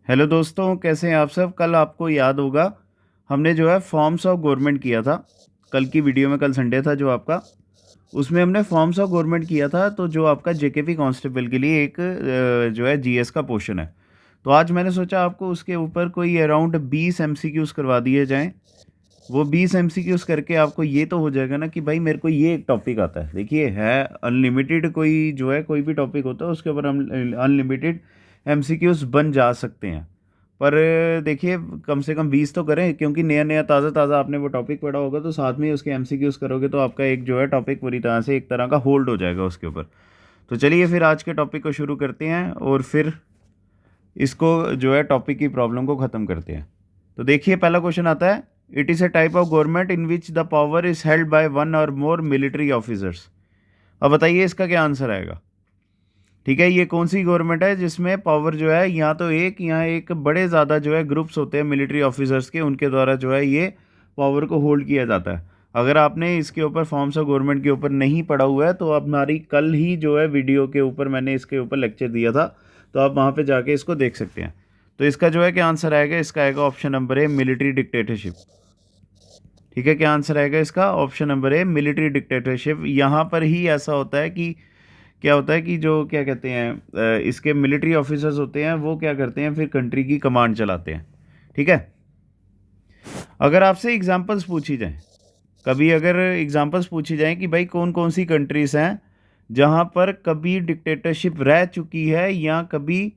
Hello दोस्तों, कैसे हैं आप सब। कल आपको याद होगा हमने जो है फॉर्म्स ऑफ गवर्नमेंट किया था। कल की वीडियो में, कल संडे था जो आपका, उसमें हमने फॉर्म्स ऑफ गवर्नमेंट किया था। तो जो आपका जेकेपी कांस्टेबल के लिए एक जो है जीएस का पोर्शन है। तो आज मैंने सोचा आपको उसके ऊपर कोई अराउंड 20 एमसीक्यूज करवा दिए जाएं। वो 20 एमसीक्यूज करके आपको ये तो हो जाएगा ना कि भाई मेरे को ये एक टॉपिक आता है। देखिए, है अनलिमिटेड, कोई जो है कोई भी टॉपिक होता है उसके ऊपर हम अनलिमिटेड एमसीक्यूज बन जा सकते हैं। पर देखिए, कम से कम 20 तो करें, क्योंकि नया नया ताज़ा ताज़ा आपने वो टॉपिक पढ़ा होगा तो साथ में ही उसके एमसीक्यूज करोगे तो आपका एक जो है टॉपिक पूरी तरह से एक तरह का होल्ड हो जाएगा उसके ऊपर। तो चलिए फिर आज के टॉपिक को शुरू करते हैं और फिर इसको जो है टॉपिक की प्रॉब्लम को ख़त्म करते हैं। तो देखिए, पहला क्वेश्चन आता है, it is a type of government in which the power is held by one or more military officers. अब बताइए इसका क्या आंसर आएगा। ठीक है, ये कौन सी गवर्नमेंट है जिसमें पावर जो है यहाँ एक बड़े ज़्यादा जो है ग्रुप्स होते हैं मिलिट्री ऑफिसर्स के, उनके द्वारा जो है ये पावर को होल्ड किया जाता है। अगर आपने इसके ऊपर फॉर्म्स ऑफ गवर्नमेंट के ऊपर नहीं पढ़ा हुआ है तो आप हमारी कल ही जो है वीडियो के ऊपर मैंने इसके ऊपर लेक्चर दिया था, तो आप वहाँ पे जाके इसको देख सकते हैं। तो इसका जो है क्या आंसर आएगा, इसका आएगा ऑप्शन नंबर ए, मिलिट्री डिक्टेटरशिप। ठीक है, क्या आंसर आएगा इसका, ऑप्शन नंबर ए, मिलिट्री डिक्टेटरशिप। यहाँ पर ही ऐसा होता है कि क्या होता है कि जो क्या कहते हैं इसके मिलिट्री ऑफिसर्स होते हैं वो क्या करते हैं, फिर कंट्री की कमांड चलाते हैं। ठीक है, अगर आपसे एग्जांपल्स पूछी जाएं, कभी अगर एग्जांपल्स पूछी जाएं कि भाई कौन कौन सी कंट्रीज़ हैं जहां पर कभी डिक्टेटरशिप रह चुकी है या कभी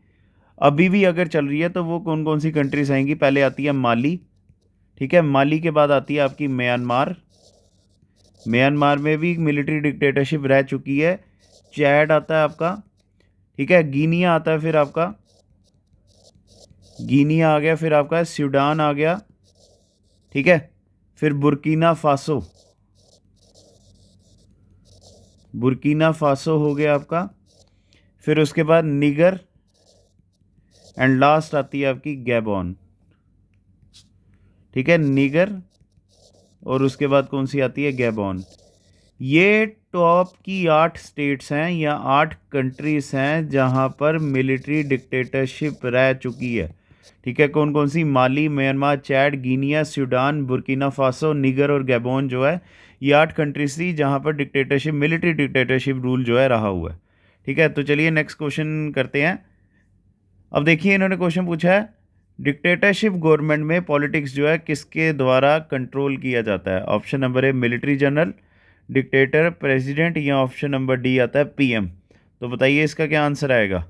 अभी भी अगर चल रही है, तो वो कौन कौन सी कंट्रीज़ आएंगी। पहले आती है माली। ठीक है, माली के बाद आती है आपकी म्यांमार। म्यांमार में भी मिलिट्री डिक्टेटरशिप रह चुकी है। चैड आता है आपका। ठीक है, गिनिया आता है, फिर आपका गिनिया आ गया, फिर आपका सूडान आ गया। ठीक है, फिर बुर्किना फासो, बुर्किना फासो हो गया आपका। फिर उसके बाद निगर, एंड लास्ट आती है आपकी गैबॉन। ठीक है, निगर और उसके बाद कौन सी आती है, गैबॉन। ये टॉप की 8 स्टेट्स हैं या 8 कंट्रीज हैं जहां पर मिलिट्री डिक्टेटरशिप रह चुकी है। ठीक है, कौन कौन सी, Mali, Myanmar, Chad, Guinea, Sudan, Burkina Faso, Niger और गैबोन जो है, ये 8 कंट्रीज थी जहां पर डिक्टेटरशिप, मिलिट्री डिक्टेटरशिप रूल जो है रहा हुआ है। ठीक है, तो चलिए नेक्स्ट क्वेश्चन करते हैं। अब देखिए, इन्होंने क्वेश्चन पूछा है, डिक्टेटरशिप गवर्नमेंट में पॉलिटिक्स जो है किसके द्वारा कंट्रोल किया जाता है। ऑप्शन नंबर ए, मिलिट्री जनरल, डिक्टेटर, प्रेसिडेंट, या ऑप्शन नंबर डी आता है पीएम। तो बताइए इसका क्या आंसर आएगा।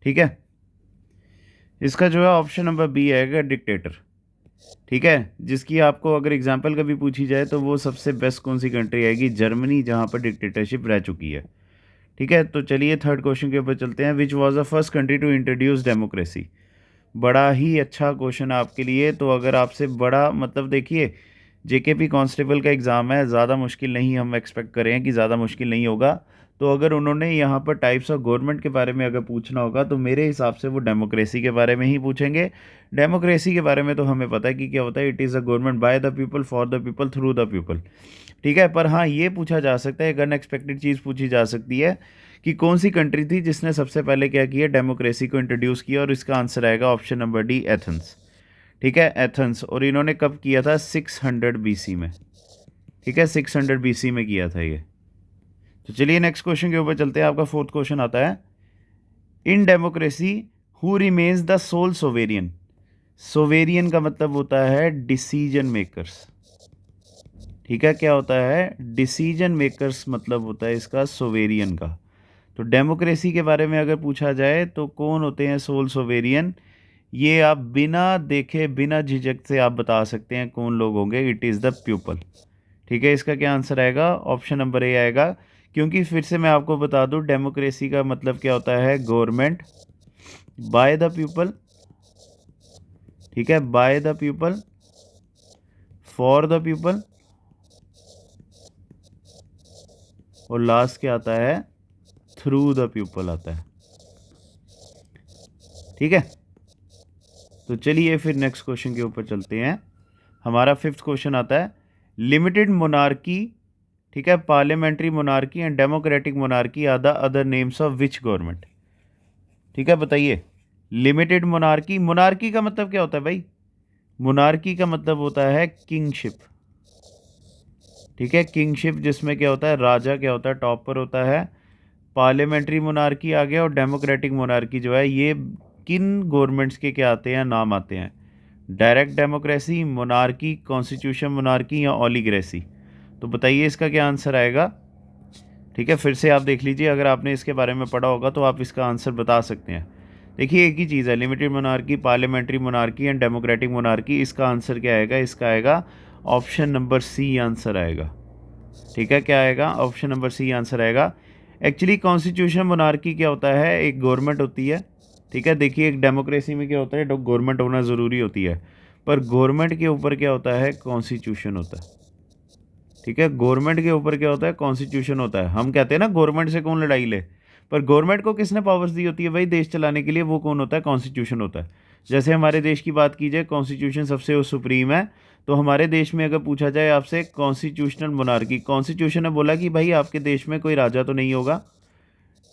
ठीक है, इसका जो है ऑप्शन नंबर बी आएगा, डिक्टेटर। ठीक है, जिसकी आपको अगर एग्जांपल कभी पूछी जाए तो वो सबसे बेस्ट कौन सी कंट्री आएगी, जर्मनी, जहां पर डिक्टेटरशिप रह चुकी है। ठीक है, तो चलिए थर्ड क्वेश्चन के ऊपर चलते हैं, which was the first country to introduce democracy. बड़ा ही अच्छा क्वेश्चन है आपके लिए। तो अगर आपसे बड़ा मतलब देखिए, जेकेपी कांस्टेबल का एग्ज़ाम है, ज़्यादा मुश्किल नहीं हम एक्सपेक्ट करें कि ज़्यादा मुश्किल नहीं होगा। तो अगर उन्होंने यहाँ पर टाइप्स ऑफ गवर्नमेंट के बारे में अगर पूछना होगा तो मेरे हिसाब से वो डेमोक्रेसी के बारे में ही पूछेंगे। डेमोक्रेसी के बारे में तो हमें पता है कि क्या होता है, it is a government by the people, for the people, through the people. ठीक है, पर हाँ ये पूछा जा सकता है, एक अनएक्सपेक्टेड चीज़ पूछी जा सकती है कि कौन सी कंट्री थी जिसने सबसे पहले क्या किया, डेमोक्रेसी को इंट्रोड्यूस किया, और इसका आंसर आएगा ऑप्शन नंबर डी, एथेंस। ठीक है, एथेंस, और इन्होंने कब किया था, 600 बीसी में। ठीक है, 600 बीसी में किया था ये। तो चलिए नेक्स्ट क्वेश्चन के ऊपर चलते हैं। आपका फोर्थ क्वेश्चन आता है, in democracy who remains the sole sovereign. Sovereign का मतलब होता है डिसीजन मेकर्स। ठीक है, क्या होता है, डिसीजन मेकर्स मतलब होता है इसका सोवेरियन का। तो डेमोक्रेसी के बारे में अगर पूछा जाए तो कौन होते हैं सोल सोवेरियन, ये आप बिना देखे बिना झिझक से आप बता सकते हैं कौन लोग होंगे, इट इज़ द पीपल। ठीक है, इसका क्या आंसर आएगा, ऑप्शन नंबर ए आएगा। क्योंकि फिर से मैं आपको बता दूं, डेमोक्रेसी का मतलब क्या होता है, गवर्नमेंट बाय द पीपल। ठीक है, by the people, for the people, और लास्ट क्या आता है, थ्रू द पीपल आता है। ठीक है, तो चलिए फिर नेक्स्ट क्वेश्चन के ऊपर चलते हैं। हमारा फिफ्थ क्वेश्चन आता है, लिमिटेड मोनार्की, ठीक है, parliamentary monarchy and democratic monarchy are the other names of which government. ठीक है, बताइए लिमिटेड मोनार्की, मोनार्की का मतलब क्या होता है भाई? मोनार्की का मतलब होता है किंगशिप, ठीक है, किंगशिप, जिसमें क्या होता है, राजा क्या होता है, टॉप पर होता है। पार्लियामेंट्री मोनार्की आ गया, और डेमोक्रेटिक मोनार्की जो है, ये किन गवर्नमेंट्स के क्या आते हैं, नाम आते हैं? Direct democracy, monarchy, constitution monarchy या ओलिगेसी? तो बताइए इसका क्या आंसर आएगा। ठीक है, फिर से आप देख लीजिए, अगर आपने इसके बारे में पढ़ा होगा तो आप इसका आंसर बता सकते हैं। देखिए एक ही चीज़ है, limited monarchy, parliamentary monarchy and democratic monarchy. इसका आंसर क्या आएगा? इसका आएगा ऑप्शन नंबर सी आंसर आएगा। ठीक है, क्या आएगा? ऑप्शन नंबर सी आंसर आएगा। एक्चुअली कॉन्स्टिट्यूशन मोनार्की क्या होता है, एक गवर्नमेंट होती है। ठीक है, देखिए एक डेमोक्रेसी में क्या होता है, गवर्नमेंट होना ज़रूरी होती है, पर गवर्नमेंट के ऊपर क्या होता है, कॉन्स्टिट्यूशन होता है। ठीक है, गवर्नमेंट के ऊपर क्या होता है, कॉन्स्टिट्यूशन होता है। हम कहते हैं ना गवर्नमेंट से कौन लड़ाई ले, पर गवर्नमेंट को किसने पावर्स दी होती है भाई देश चलाने के लिए? वो कौन होता है? कॉन्स्टिट्यूशन होता है। जैसे हमारे देश की बात की जाए, कॉन्स्टिट्यूशन सबसे सुप्रीम है। तो हमारे देश में अगर पूछा जाए आपसे कॉन्स्टिट्यूशनल मोनार्की, कॉन्स्टिट्यूशन ने बोला कि भाई आपके देश में कोई राजा तो नहीं होगा।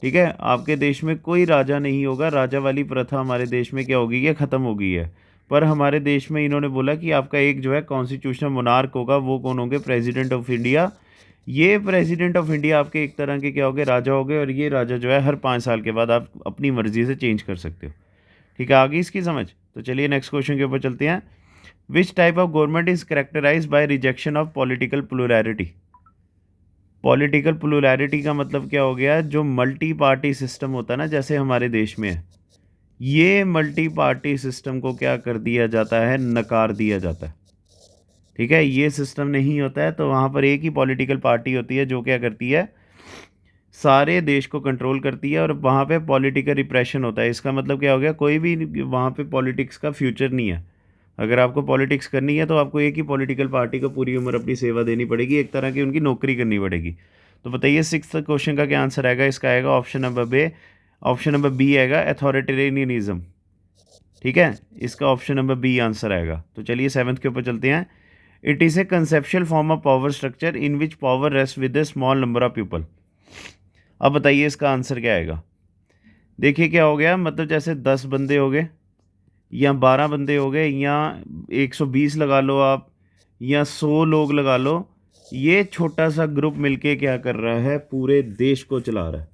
ठीक है, आपके देश में कोई राजा नहीं होगा, राजा वाली प्रथा हमारे देश में क्या हो गई है, ख़त्म हो गई है। पर हमारे देश में इन्होंने बोला कि आपका एक जो है कॉन्स्टिट्यूशनल मोनार्क होगा, वो कौन होंगे? President of India. ये प्रेसिडेंट ऑफ इंडिया आपके एक तरह के क्या होंगे, राजा होंगे, और ये राजा जो है हर 5 साल के बाद आप अपनी मर्जी से चेंज कर सकते हो। ठीक है, आगे इसकी समझ। तो चलिए नेक्स्ट क्वेश्चन के ऊपर चलते हैं। Which type of government is characterise by rejection of political plurality? Political plurality का मतलब क्या हो गया? जो मल्टी पार्टी सिस्टम होता है ना, जैसे हमारे देश में है, ये मल्टी पार्टी सिस्टम को क्या कर दिया जाता है, नकार दिया जाता है। ठीक है, ये सिस्टम नहीं होता है, तो वहाँ पर एक ही पॉलिटिकल पार्टी होती है जो क्या करती है, सारे देश को कंट्रोल करती है, और वहाँ पे पॉलिटिकल रिप्रेशन होता है। इसका मतलब क्या हो गया, कोई भी वहाँ पे पॉलिटिक्स का फ्यूचर नहीं है। अगर आपको पॉलिटिक्स करनी है तो आपको एक ही पॉलिटिकल पार्टी को पूरी उम्र अपनी सेवा देनी पड़ेगी, एक तरह की उनकी नौकरी करनी पड़ेगी। तो बताइए सिक्स्थ क्वेश्चन का क्या आंसर आएगा? इसका आएगा option number B. Option number B आएगा अथॉरिटेरियनिज्म। ठीक है, इसका ऑप्शन नंबर बी आंसर आएगा। तो चलिए सेवन्थ के ऊपर चलते हैं। It is A conceptual form of power structure in which power rest with A small number of people. अब बताइए इसका आंसर क्या आएगा। देखिए क्या हो गया, मतलब जैसे 10 बंदे हो गए, या 12 बंदे हो गए, या 120 लगा लो आप, या 100 लोग लगा लो, ये छोटा सा ग्रुप मिलके क्या कर रहा है, पूरे देश को चला रहा है।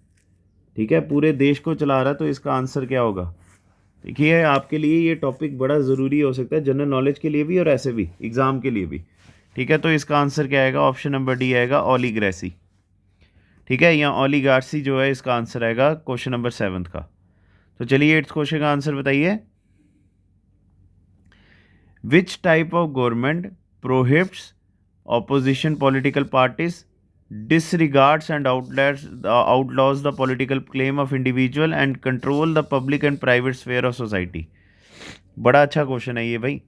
ठीक है, पूरे देश को चला रहा है, तो इसका आंसर क्या होगा? देखिए आपके लिए ये टॉपिक बड़ा ज़रूरी हो सकता है, जनरल नॉलेज के लिए भी और ऐसे भी एग्ज़ाम के लिए भी। ठीक है, तो इसका आंसर क्या आएगा? ऑप्शन नंबर डी आएगा, ओलिगेसी। ठीक है, या ओलिगार्सी जो है इसका आंसर आएगा क्वेश्चन नंबर 7 का। तो चलिए 8th क्वेश्चन का आंसर बताइए। विच type of government prohibits opposition political parties, disregards and outlaws the political claim of individual and control the public and private sphere of society? बड़ा अच्छा क्वेश्चन है ये भाई।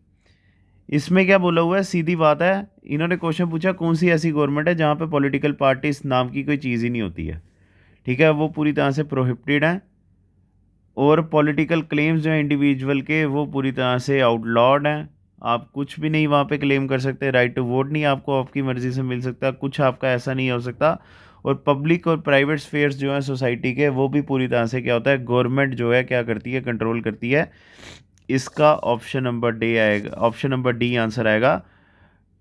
इसमें क्या बोला हुआ है, सीधी बात है, इन्होंने क्वेश्चन पूछा कौन सी ऐसी गवर्नमेंट है जहाँ पे पॉलिटिकल पार्टीज नाम की कोई चीज़ ही नहीं होती है। ठीक है, वो पूरी तरह से प्रोहिबिटेड है, और पॉलिटिकल क्लेम्स जो है इंडिविजुअल के, वो पूरी तरह से आउटलॉड हैं। आप कुछ भी नहीं वहाँ पे क्लेम कर सकते, राइट टू वोट नहीं आपको आपकी मर्ज़ी से मिल सकता, कुछ आपका ऐसा नहीं हो सकता। और पब्लिक और प्राइवेट स्फेयर्स जो हैं सोसाइटी के, वो भी पूरी तरह से क्या होता है, गवर्नमेंट जो है क्या करती है, कंट्रोल करती है। इसका ऑप्शन नंबर डी आएगा, ऑप्शन नंबर डी आंसर आएगा।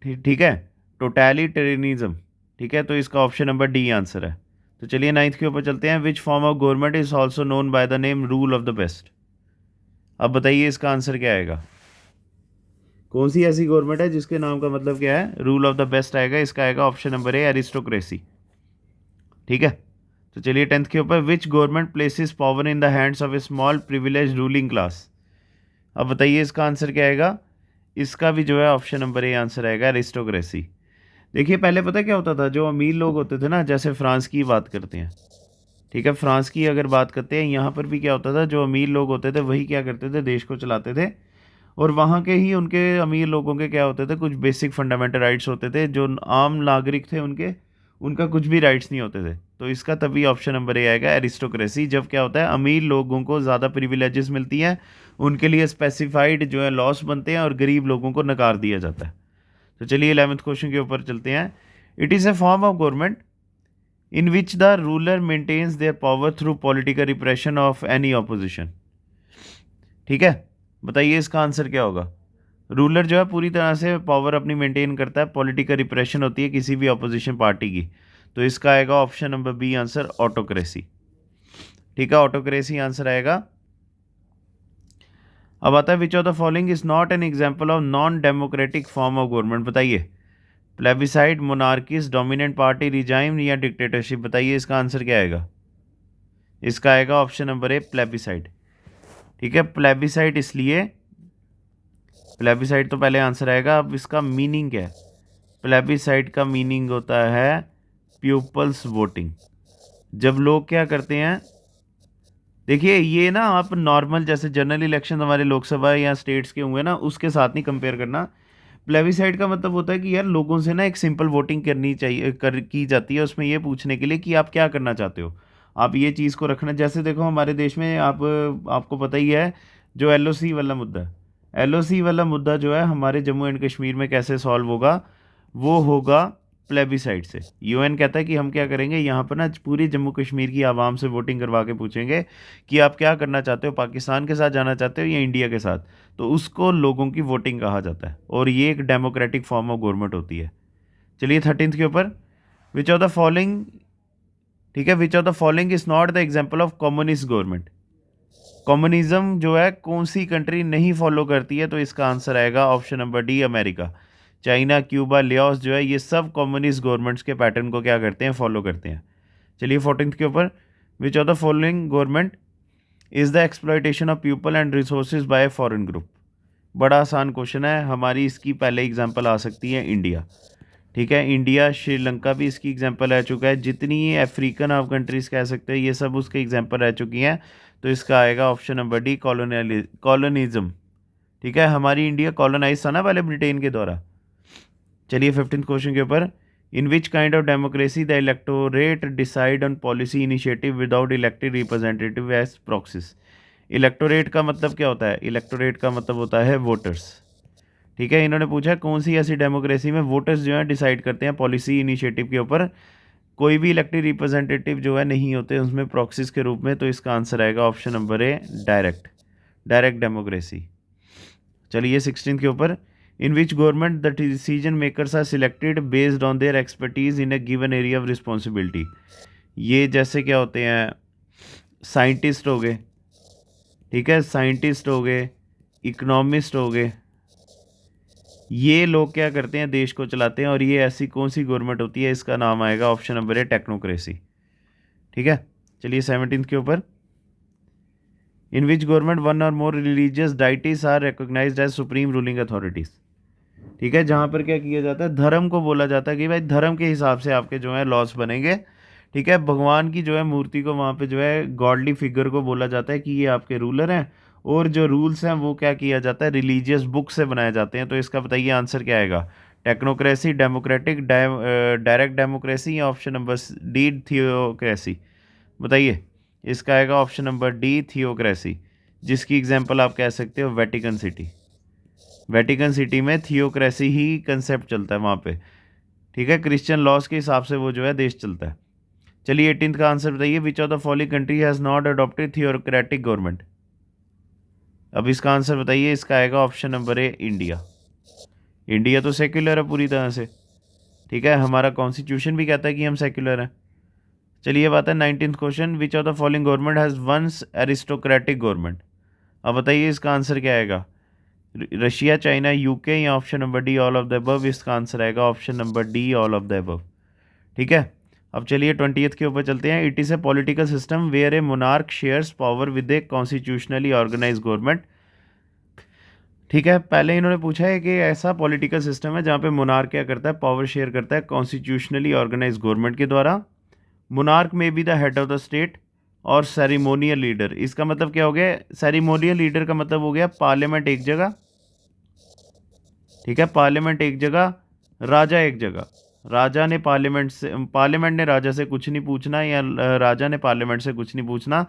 ठीक है, टोटलिटेरियनिज्म। ठीक है, तो इसका ऑप्शन नंबर डी आंसर है। तो चलिए 9th के ऊपर चलते हैं। Which form of government is also known by the name rule of the best? अब बताइए इसका आंसर क्या आएगा। कौन सी ऐसी गवर्नमेंट है जिसके नाम का मतलब क्या है, रूल ऑफ द बेस्ट आएगा? इसका आएगा ऑप्शन नंबर ए, एरिस्टोक्रेसी। ठीक है, तो चलिए 10th के ऊपर। Which government places power in the hands of A small privilege ruling class? अब बताइए इसका आंसर क्या आएगा। इसका भी जो है ऑप्शन नंबर ए आंसर आएगा, एरिस्टोक्रेसी। देखिए पहले पता क्या होता था, जो अमीर लोग होते थे ना, जैसे फ्रांस की बात करते हैं। ठीक है, फ्रांस की अगर बात करते हैं, यहाँ पर भी क्या होता था, जो अमीर लोग होते थे वही क्या करते थे, देश को चलाते थे। और वहाँ के ही उनके अमीर लोगों के क्या होते थे, कुछ बेसिक फंडामेंटल राइट्स होते थे, जो आम नागरिक थे उनके, उनका कुछ भी राइट्स नहीं होते थे। तो इसका तभी ऑप्शन नंबर ए आएगा, एरिस्टोक्रेसी। जब क्या होता है, अमीर लोगों को ज़्यादा प्रिविलेजेस मिलती हैं, उनके लिए स्पेसिफाइड जो है लॉस बनते हैं, और गरीब लोगों को नकार दिया जाता है। तो चलिए 11th क्वेश्चन के ऊपर चलते हैं। It is A form of government in which the ruler maintains their power through political repression of any opposition. ठीक है, बताइए इसका आंसर क्या होगा। रूलर जो है पूरी तरह से पावर अपनी मेंटेन करता है, पॉलिटिकल रिप्रेशन होती है किसी भी अपोजिशन पार्टी की। तो इसका आएगा option number B answer, autocracy. ठीक है, ऑटोक्रेसी आंसर आएगा। अब आता है which of the following is not an example of non democratic form of government. बताइए, plebiscite, monarchies, dominant party regime या डिक्टेटरशिप। बताइए इसका आंसर क्या आएगा। इसका आएगा ऑप्शन नंबर ए, प्लेबिसाइड। ठीक है, प्लेबिसाइड इसलिए, प्लेबिसाइड तो पहले आंसर आएगा। अब इसका मीनिंग क्या है। प्लेबिसाइड का मीनिंग होता है पीपल्स वोटिंग। जब लोग क्या करते हैं, देखिए ये ना आप नॉर्मल जैसे जनरल इलेक्शन हमारे लोकसभा या स्टेट्स के हुए ना, उसके साथ नहीं कंपेयर करना। प्लेबिसाइड का मतलब होता है कि यार लोगों से ना एक सिंपल वोटिंग करनी चाहिए, की जाती है उसमें ये पूछने के लिए कि आप क्या करना चाहते हो। आप ये चीज़ को रखना, जैसे देखो हमारे देश में आपको पता ही है जो एलओसी वाला मुद्दा है। एलओसी वाला मुद्दा जो है हमारे जम्मू एंड कश्मीर में कैसे सॉल्व होगा, वो होगा प्लेबिसाइड से। यूएन कहता है कि हम क्या करेंगे, यहाँ पर ना पूरी जम्मू कश्मीर की आवाम से वोटिंग करवा के पूछेंगे कि आप क्या करना चाहते हो, पाकिस्तान के साथ जाना चाहते हो या इंडिया के साथ। तो उसको लोगों की वोटिंग कहा जाता है और ये एक डेमोक्रेटिक फॉर्म ऑफ गवर्नमेंट होती है। चलिए 13th के ऊपर, विच ऑफ द फॉलोइंग, ठीक है, which of the following is not the example of communist government. Communism जो है कौन सी कंट्री नहीं फॉलो करती है, तो इसका आंसर आएगा option number D, America. China, Cuba, Leos जो है ये सब कम्युनिस्ट गवर्नमेंट्स के पैटर्न को क्या करते हैं, फॉलो करते हैं। चलिए 14th के ऊपर, विच of the following government is the exploitation of people and resources by foreign group. बड़ा आसान क्वेश्चन है, हमारी इसकी पहले एग्जांपल आ सकती है इंडिया। ठीक है, इंडिया, श्रीलंका भी इसकी एग्जांपल रह चुका है, जितनी अफ्रीकन आप कंट्रीज़ कह सकते हैं ये सब उसके एग्जांपल रह चुकी हैं। तो इसका आएगा ऑप्शन नंबर डी, कॉलोनिज्म। ठीक है, हमारी इंडिया कॉलोनाइज था ना पहले ब्रिटेन के द्वारा। चलिए 15th क्वेश्चन के ऊपर, in which kind of democracy the electorate decide on policy initiative without elected representative as proxies. Electorate का मतलब क्या होता है, इलेक्टोरेट का मतलब होता है वोटर्स। ठीक है, इन्होंने पूछा कौन सी ऐसी डेमोक्रेसी में वोटर्स जो है डिसाइड करते हैं पॉलिसी इनिशिएटिव के ऊपर, कोई भी इलेक्टेड रिप्रेजेंटेटिव जो है नहीं होते उसमें प्रॉक्सिस के रूप में। तो इसका आंसर आएगा option number A, direct, direct democracy. चलिए 16 के ऊपर, in which government the decision makers are selected based on their expertise in a given area of responsibility. ये जैसे क्या होते हैं, साइंटिस्ट हो गए, ठीक है, साइंटिस्ट हो गए, इकोनॉमिस्ट हो गए, ये लोग क्या करते हैं, देश को चलाते हैं। और ये ऐसी कौन सी गवर्नमेंट होती है, इसका नाम आएगा ऑप्शन नंबर है, टेक्नोक्रेसी। ठीक है, चलिए 17th के ऊपर, in which government one or more religious deities are recognised as supreme ruling authorities. ठीक है, जहाँ पर क्या किया जाता है, धर्म को बोला जाता है कि भाई धर्म के हिसाब से आपके जो है लॉस बनेंगे। ठीक है, भगवान की जो है मूर्ति को वहाँ पे जो है गॉडली फिगर को बोला जाता है कि ये आपके रूलर हैं। और जो रूल्स हैं वो क्या किया जाता है, रिलीजियस बुक से बनाए जाते हैं। तो इसका बताइए आंसर क्या आएगा, टेक्नोक्रेसी, डेमोक्रेटिक, डायरेक्ट डेमोक्रेसी या ऑप्शन नंबर डी, थियोक्रेसी। बताइए, इसका आएगा ऑप्शन नंबर डी, थियोक्रेसी, जिसकी एग्जांपल आप कह सकते हो वेटिकन सिटी। वेटिकन सिटी में थियोक्रेसी ही कंसेप्ट चलता है वहाँ पे। ठीक है, क्रिश्चियन लॉज के हिसाब से वो जो है देश चलता है। चलिए 18th का आंसर बताइए, विच of the following country has not adopted theocratic government. अब इसका आंसर बताइए, इसका आएगा ऑप्शन नंबर ए, इंडिया। इंडिया तो सेक्युलर है पूरी तरह से। ठीक है, हमारा कॉन्स्टिट्यूशन भी कहता है कि हम सेक्युलर हैं। चलिए बात है 19th question, which of the following government has once aristocratic government. अब बताइए इसका आंसर क्या आएगा, रशिया, चाइना, यूके या option number D, all of the above. इसका आंसर आएगा option number D, all of the above. ठीक है, अब चलिए 20th के ऊपर चलते हैं। It is a political system where a monarch shares power with a constitutionally organize government. ठीक है, पहले इन्होंने पूछा है कि ऐसा पॉलिटिकल सिस्टम है जहाँ पे मोनार्क क्या करता है, पावर शेयर करता है कॉन्स्टिट्यूशनली ऑर्गेनाइज गवर्नमेंट के द्वारा। मोनार्क में be the head of the state और सेरिमोनियल लीडर। इसका मतलब क्या हो गया, सेरिमोनियल लीडर का मतलब हो गया पार्लियामेंट एक जगह। ठीक है, पार्लियामेंट एक जगह, राजा एक जगह। राजा ने पार्लियामेंट ने राजा से कुछ नहीं पूछना, या राजा ने पार्लियामेंट से कुछ नहीं पूछना।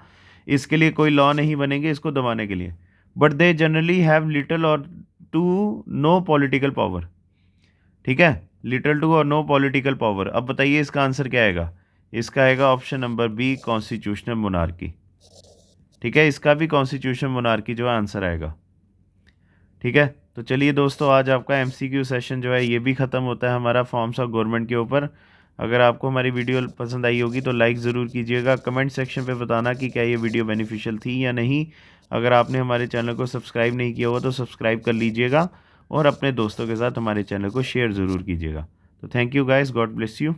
इसके लिए कोई लॉ नहीं बनेंगे इसको दबाने के लिए। But they generally have little और टू नो पॉलिटिकल पावर। ठीक है, लिटल टू और नो पॉलिटिकल पावर। अब बताइए इसका आंसर क्या आएगा, इसका आएगा option number B, constitutional monarchy. ठीक है, इसका भी कॉन्स्टिट्यूशन मोनार्की जो है आंसर आएगा। ठीक है, तो चलिए दोस्तों, आज आपका एमसीक्यू सेशन जो है ये भी ख़त्म होता है हमारा फॉर्म्स ऑफ गवर्नमेंट के ऊपर। अगर आपको हमारी वीडियो पसंद आई होगी तो लाइक ज़रूर कीजिएगा, कमेंट सेक्शन पे बताना कि क्या ये वीडियो बेनिफिशियल थी या नहीं। अगर आपने हमारे चैनल को सब्सक्राइब नहीं किया हुआ तो सब्सक्राइब कर लीजिएगा और अपने दोस्तों के साथ हमारे चैनल को शेयर ज़रूर कीजिएगा। तो thank you guys, God bless you.